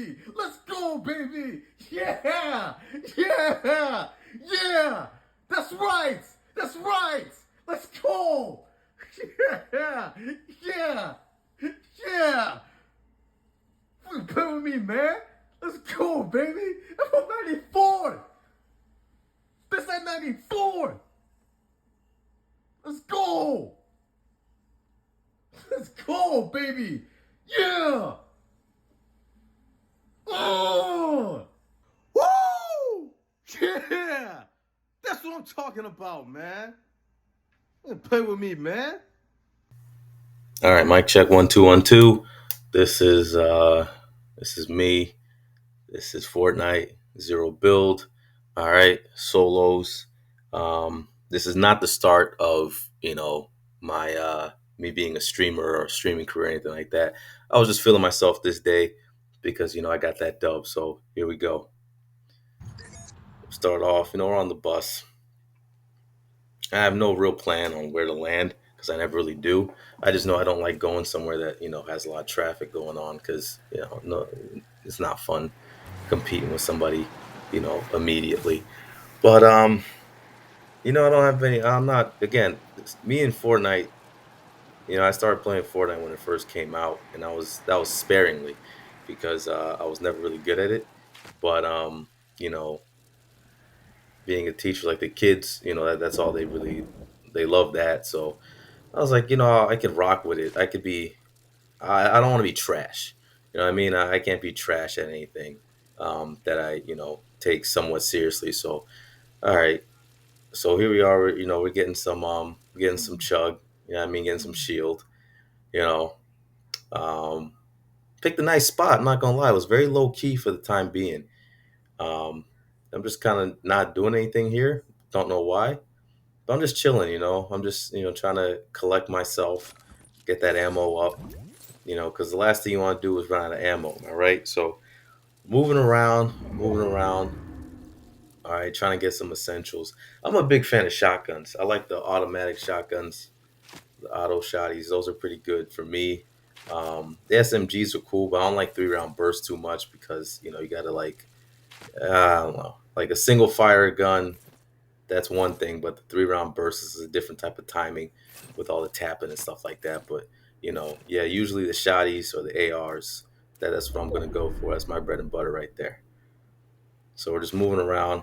baby. Let's go, baby. Yeah. Yeah. Yeah. That's right. That's right. Let's go. Yeah. Yeah. Yeah. Fucking play with me, man. Let's go, baby. I'm from 94. That's that 94. Let's go. Let's go, baby. Yeah. Oh. Woo. Yeah. That's what I'm talking about, man. Play with me, man. All right, mic check 1 2 1 2. This is me. This is Fortnite zero build. All right, solos. This is not the start of my me being a streamer or a streaming career or anything like that. I was just feeling myself this day because I got that dub. So here we go. Start off. We're on the bus. I have no real plan on where to land because I never really do. I just know I don't like going somewhere that has a lot of traffic going on because no, it's not fun competing with somebody immediately. But I don't have any. I'm not again. Me and Fortnite. I started playing Fortnite when it first came out, and that was sparingly because I was never really good at it. But you know, being a teacher, like the kids, that's all they love that. So I was like, I could rock with it. I could be. I don't want to be trash. You know what I mean? I can't be trash at anything that I take somewhat seriously. So all right. So here we are. We're getting some chug. You know what I mean? Getting some shield. You know, um, picked a nice spot. I'm not gonna lie. It was very low key for the time being. Um, I'm just kind of not doing anything here. Don't know why. But I'm just chilling. I'm just trying to collect myself, get that ammo up. Because the last thing you want to do is run out of ammo. All right. So moving around, moving around. All right, trying to get some essentials. I'm a big fan of shotguns. I like the automatic shotguns, the auto shotties. Those are pretty good for me. The SMGs are cool, but I don't like 3 round bursts too much because you got to I don't know, like a single fire gun. That's one thing, but the 3 round bursts is a different type of timing with all the tapping and stuff like that. But yeah, usually the shotties or the ARs. That's what I'm gonna go for. That's my bread and butter right there. So we're just moving around.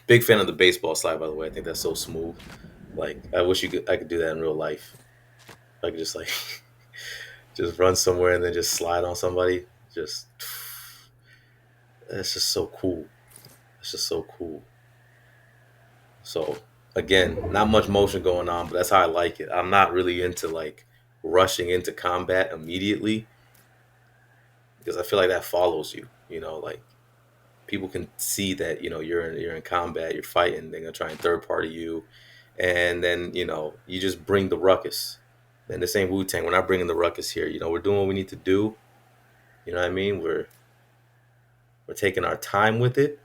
Big fan of the baseball slide, by the way. I think that's so smooth. Like, I could do that in real life. I could just just run somewhere and then just slide on somebody. Just It's just so cool. It's just so cool. So again, not much motion going on, but that's how I like it. I'm not really into rushing into combat immediately because I feel like that follows you. Like people can see that you're in combat, you're fighting. They're gonna try and third party you, and then you just bring the ruckus. And the same Wu Tang, we're not bringing the ruckus here. We're doing what we need to do. You know what I mean? We're taking our time with it.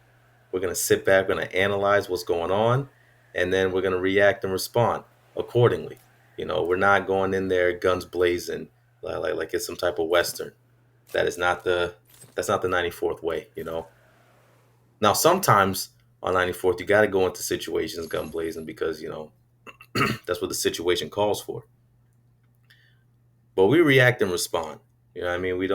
We're gonna sit back. We're gonna analyze what's going on, and then we're gonna react and respond accordingly. We're not going in there guns blazing like it's some type of western. That is not the that's not the 94th way. Now sometimes on 94th you got to go into situations gun blazing because that's what the situation calls for. But we react and respond. You know what I mean? We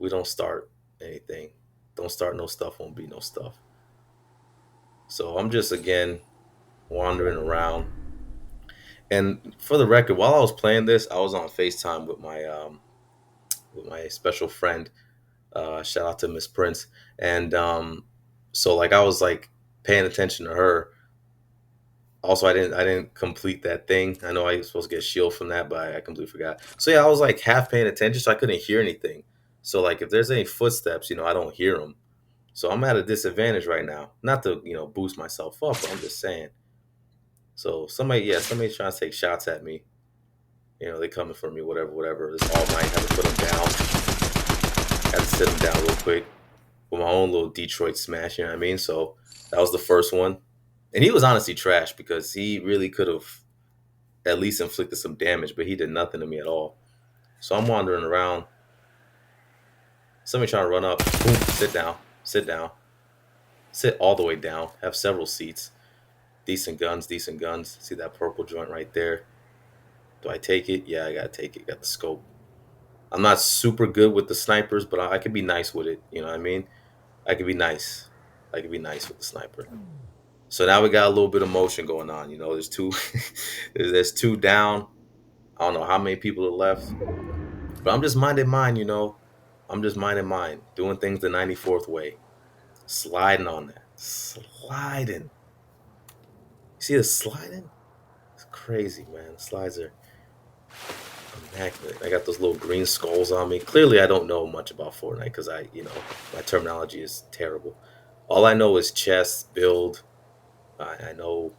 don't start anything. Don't start no stuff, won't be no stuff. So I'm just again wandering around. And for the record, while I was playing this, I was on FaceTime with my special friend. Shout out to Miss Prince. And so I was paying attention to her. Also, I didn't complete that thing. I know I was supposed to get shield from that, but I completely forgot. So yeah, I was half paying attention, so I couldn't hear anything. So if there's any footsteps, I don't hear them. So I'm at a disadvantage right now. Not to boost myself up, but I'm just saying. So somebody's trying to take shots at me. They coming for me, whatever, whatever. This all night, had to put them down. Had to sit them down real quick with my own little Detroit smash. You know what I mean? So that was the first one, and he was honestly trash because he really could have at least inflicted some damage, but he did nothing to me at all. So I'm wandering around. Somebody trying to run up. Boom. Sit down. Sit down. Sit all the way down. Have several seats. Decent guns. Decent guns. See that purple joint right there? Do I take it? Yeah, I gotta take it. Got the scope. I'm not super good with the snipers, but I could be nice with it. You know what I mean? I could be nice. I could be nice with the sniper. So now we got a little bit of motion going on. There's two, there's two down. I don't know how many people are left, but I'm just minding mine. I'm just minding mine, doing things the 94th way, sliding on that, sliding. You see the sliding? It's crazy, man. The slides are immaculate. I got those little green skulls on me. Clearly, I don't know much about Fortnite because my terminology is terrible. All I know is chest, build. I know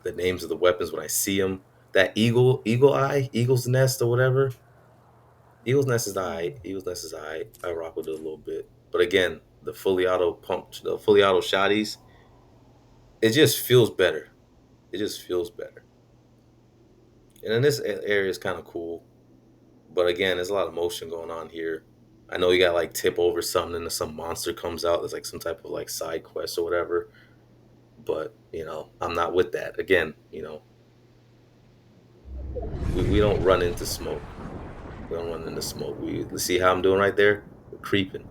the names of the weapons when I see them. That eagle eye, eagle's nest or whatever. Eagle's nest is alright. Eagle's nest is alright. I rock with it a little bit. But again, the fully auto shotties, it just feels better. It just feels better. And then this area is kind of cool. But again, there's a lot of motion going on here. I know you got like tip over something and some monster comes out. There's like some type of like side quest or whatever. But, I'm not with that. Again, we don't run into smoke. We don't run into smoke. We see how I'm doing right there? We're creeping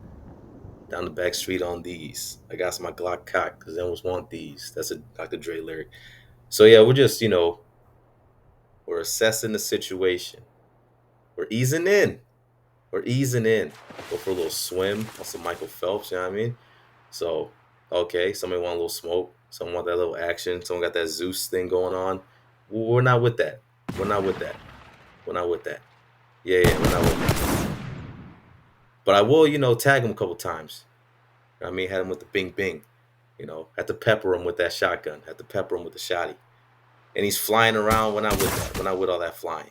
down the back street on these. I got my Glock cocked because I almost want these. That's a Dr. Dre lyric. So yeah, we're just, we're assessing the situation. We're easing in. We're easing in. Go for a little swim on some Michael Phelps, you know what I mean? So, okay, somebody want a little smoke. Someone want that little action. Someone got that Zeus thing going on. We're not with that. We're not with that. We're not with that. Yeah, we're not with that. But I will, tag him a couple times. I mean, had him with the bing bing. Had to pepper him with that shotgun. Had to pepper him with the shotty. And he's flying around when I with that. When I with all that flying.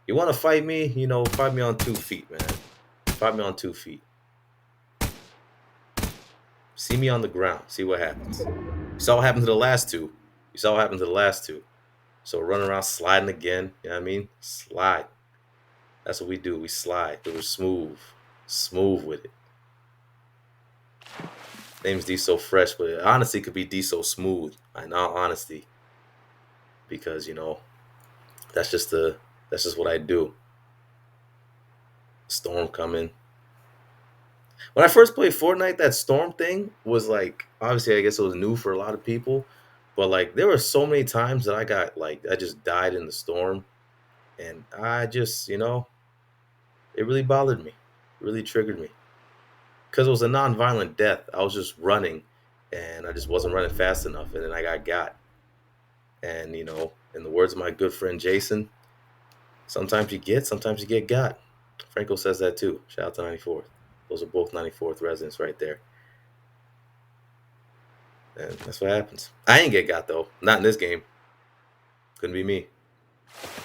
You want to fight me? Fight me on 2 feet, man. Fight me on 2 feet. See me on the ground. See what happens. You saw what happened to the last two. So run around sliding again. You know what I mean? Slide. That's what we do. We slide. We're smooth. Smooth with it. Name's D so fresh, but it honestly could be D so smooth. In all honesty. Because, that's just what I do. Storm coming. When I first played Fortnite, that storm thing was like, obviously I guess it was new for a lot of people. But like there were so many times that I just died in the storm. And I just, it really bothered me. It really triggered me. Because it was a non-violent death. I was just running and I just wasn't running fast enough. And then I got. And, in the words of my good friend Jason, sometimes you get got. Franco says that too. Shout out to 94th. Those are both 94th residents right there. And that's what happens. I ain't get got though. Not in this game. Couldn't be me.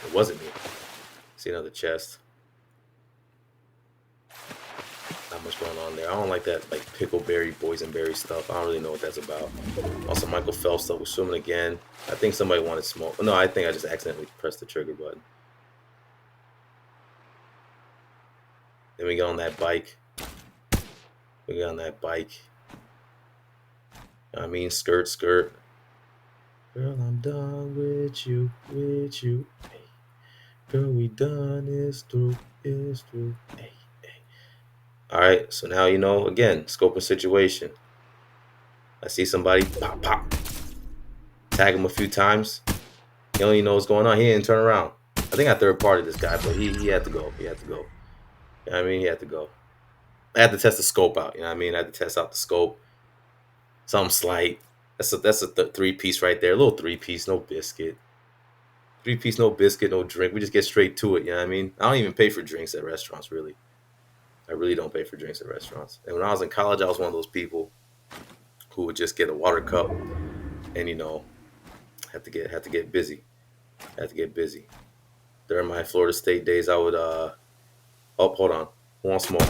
It wasn't me. See another chest. Not much going on there. I don't like that like pickleberry, boysenberry stuff. I don't really know what that's about. Also Michael Phelps stuff was swimming again. I think somebody wanted smoke. No, I think I just accidentally pressed the trigger button. Then we get on that bike. I mean, skirt. Girl, I'm done with you. Hey. Girl, we done, it's through. Hey. All right, so now, again, scoping situation. I see somebody, pop. Tag him a few times. He don't even know what's going on. He didn't turn around. I think I third party this guy, but he had to go. You know what I mean? He had to go. I had to test the scope out. You know what I mean? I had to test out the scope. Something slight. That's a 3-piece right there. A little 3-piece, no biscuit. 3-piece, no biscuit, no drink. We just get straight to it. You know what I mean? I don't even pay for drinks at restaurants, really. I really don't pay for drinks at restaurants. And when I was in college, I was one of those people who would just get a water cup and have to get busy. During my Florida State days, I would oh, hold on. Who wants smoke?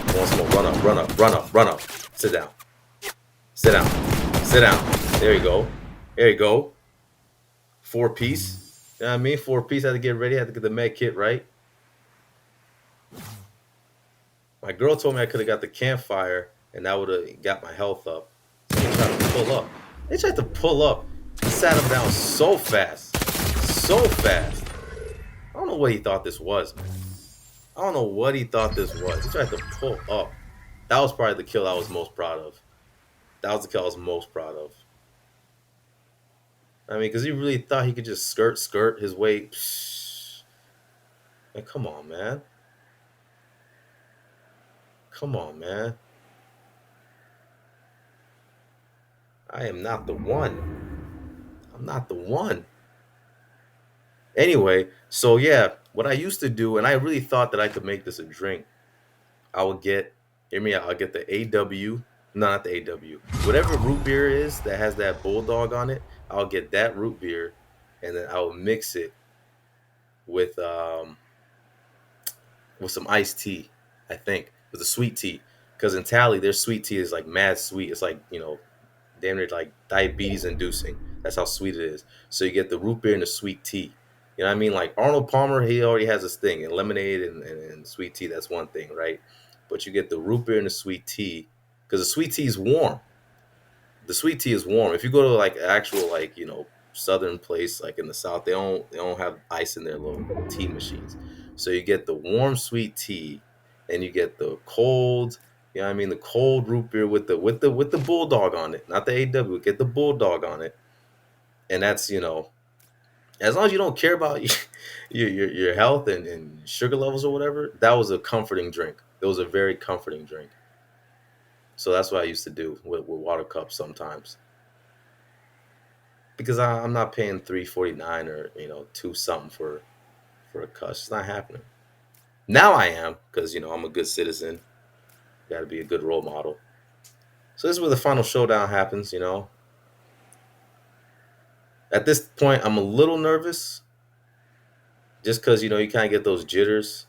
Run up. Sit down. There you go. 4-piece. You know what I mean? 4-piece. I had to get ready. I had to get the med kit right. My girl told me I could have got the campfire and that would have got my health up. So they tried to pull up. They tried to pull up. He sat him down so fast. So fast. I don't know what he thought this was, man. I don't know what he thought this was. He tried to pull up. That was probably the kill I was most proud of. That was the kill I was most proud of. I mean, because he really thought he could just skirt his way. Psh. Man, come on, man. Come on, man. I am not the one. I'm not the one. Anyway, so yeah, what I used to do, and I really thought that I could make this a drink. I would get, hear me out. I'll get the AW, no, not the AW, whatever root beer is that has that bulldog on it. I'll get that root beer, and then I will mix it with some iced tea. I think with a sweet tea, because in Tally, their sweet tea is like mad sweet. It's like damn near like diabetes inducing. That's how sweet it is. So you get the root beer and the sweet tea. You know what I mean? Like Arnold Palmer, he already has this thing, and lemonade and sweet tea. That's one thing, right? But you get the root beer and the sweet tea because the sweet tea is warm. The sweet tea is warm. If you go to like actual like southern place like in the south, they don't have ice in their little tea machines. So you get the warm sweet tea, and you get the cold. You know what I mean? The cold root beer with the bulldog on it, not the AW. Get the bulldog on it, and that's as long as you don't care about your health and sugar levels or whatever. That was a comforting drink. It was a very comforting drink. So that's what I used to do with water cups sometimes because I'm not paying 3.49 or two something for a cup. It's not happening. Now I am because I'm a good citizen. Got to be a good role model. So this is where the final showdown happens. At this point, I'm a little nervous just because you kind of get those jitters.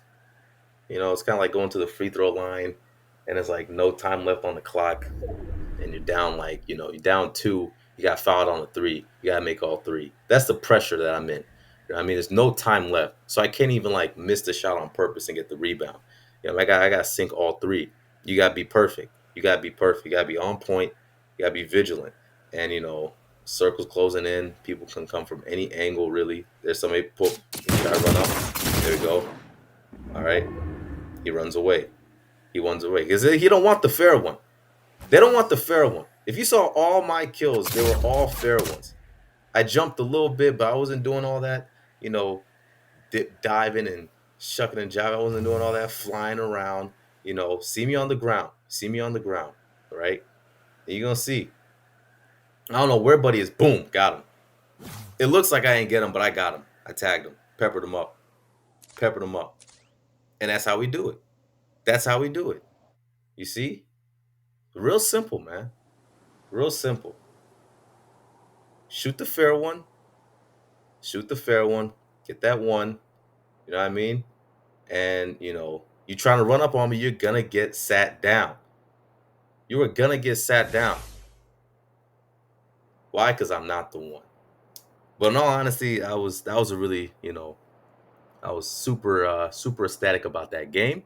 It's kind of like going to the free throw line, and it's like no time left on the clock, and you're down like you're down two. You got fouled on a three. You gotta make all three. That's the pressure that I'm in. I mean, there's no time left, so I can't even like miss the shot on purpose and get the rebound. I gotta sink all three. You gotta be perfect. You gotta be perfect. You gotta be on point. You gotta be vigilant. And circles closing in. People can come from any angle. Really, there's somebody try to run up. There we go. All right, he runs away. He runs away because he don't want the fair one. They don't want the fair one. If you saw all my kills, they were all fair ones. I jumped a little bit, but I wasn't doing all that, you know, diving and shucking and jiving. I wasn't doing all that flying around. See me on the ground. See me on the ground, right? And you're gonna see. I don't know where Buddy is. Boom, got him. It looks like I ain't get him, but I got him. I tagged him, peppered him up, and that's how we do it. That's how we do it. You see, real simple, man. Real simple. Shoot the fair one. Shoot the fair one. Get that one. You know what I mean? And you trying to run up on me, you're gonna get sat down. You are gonna get sat down. Why? Because I'm not the one. But in all honesty, that was a really, I was super ecstatic about that game.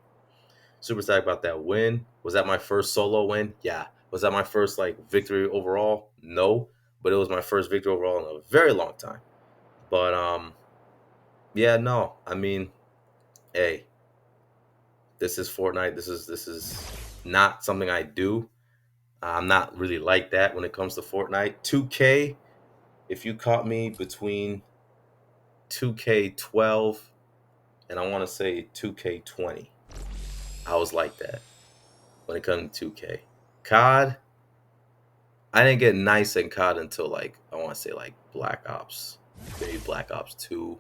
Super ecstatic about that win. Was that my first solo win? Yeah. Was that my first like victory overall? No. But it was my first victory overall in a very long time. But yeah, no. I mean, hey, this is Fortnite. This is not something I do. I'm not really like that when it comes to Fortnite. 2K, if you caught me between 2K12 and I want to say 2K20, I was like that when it comes to 2K. COD, I didn't get nice in COD until like I want to say like Black Ops, maybe Black Ops 2.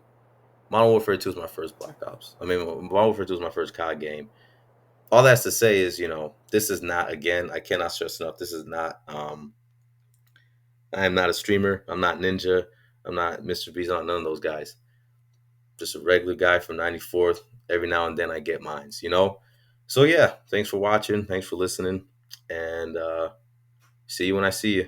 Modern Warfare 2 is my first Black Ops. I mean, Modern Warfare 2 is my first COD game. All that's to say is, this is not, again, I cannot stress enough, this is not, I am not a streamer. I'm not Ninja. I'm not Mr. Beast. I'm not none of those guys. Just a regular guy from 94th. Every now and then I get mines. So yeah, thanks for watching. Thanks for listening. And see you when I see you.